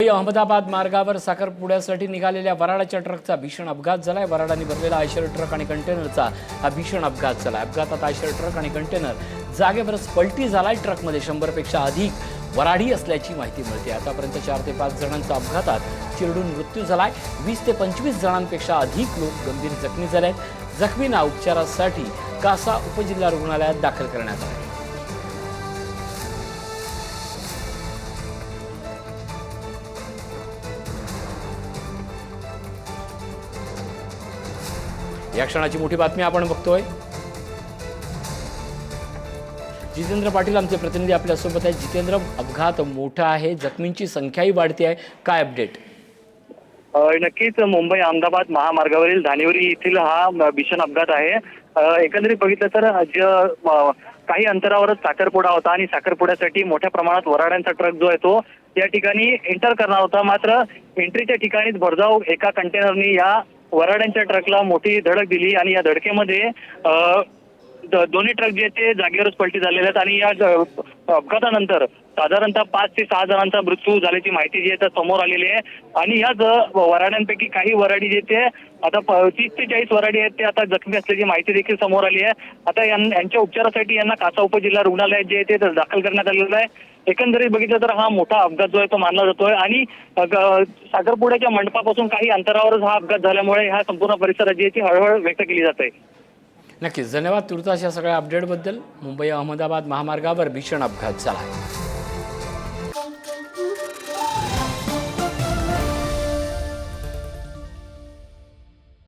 अहमदाबाद मार्गावर साखरपुड्यासाठी निघालेल्या वराडाच्या ट्रकचा भीषण अपघात झालाय। वराडाने भरलेला आयशर ट्रक आणि कंटेनरचा हा भीषण अपघात झाला। अपघातात आयशर ट्रक आणि कंटेनर जागेवरच पलटी झालाय। ट्रकमध्ये 100 पेक्षा अधिक वराडी असल्याची माहिती मिळते। आतापर्यंत 4 ते 5 जणांचा अपघातात चिरडून मृत्यू झालाय। 20 ते 25 जणांपेक्षा अधिक लोक गंभीर जखमी झाले। जखमींना उपचारासाठी कासा उपजिल्हा रुग्णालयात दाखल करण्यात आले। या क्षणाची मोठी बातमी आपण बघतोय। जितेंद्र पाटील आमचे प्रतिनिधी आपल्या सोबत आहेत। जितेंद्र, अपघात मोठा आहे, जखमींची संख्याही वाढते आहे, काय अपडेट? नक्कीच मुंबई अहमदाबाद महामार्गावरील धानिवरी येथील हा भीषण अपघात आहे। एकंदरीत बघितलं तर काही अंतरावरच साखरपुडा होता आणि साखरपुड्यासाठी मोठ्या प्रमाणात वराड्यांचा ट्रक जो आहे तो या ठिकाणी एंटर करणार होता। मात्र एंट्रीच्या ठिकाणीच भरधाव एका कंटेनरनी या वराड्यांच्या ट्रकला मोठी धडक दिली आणि या धडकेमध्ये दोन्ही ट्रक जे ते जागेवरच पलटी झालेले आहेत आणि या अपघातानंतर साधारणतः 5 ते 6 जणांचा मृत्यू झाल्याची माहिती जी आहे समोर आलेली आहे। आणि याच वराड्यांपैकी काही वराडी जे ते आता 30 ते 40 वराडी आहेत ते आता जखमी असल्याची माहिती देखील समोर आली आहे। आता यांच्या उपचारासाठी यांना कासा उपजिल्हा रुग्णालयात जे ते दाखल करण्यात आलेलं आहे। एकंदरीत बघितलं तर हा मोठा अपघात जो आहे तो मानला जातोय आणि साखरपुड्याच्या मंडपापासून काही अंतरावरच हा अपघात झाल्यामुळे ह्या संपूर्ण परिसरात जी ती हळहळ व्यक्त केली जात आहे। नक्कीच, धन्यवाद तुर्तास या सगळ्या अपडेटबद्दल। मुंबई अहमदाबाद महामार्गावर भीषण अपघात झाला।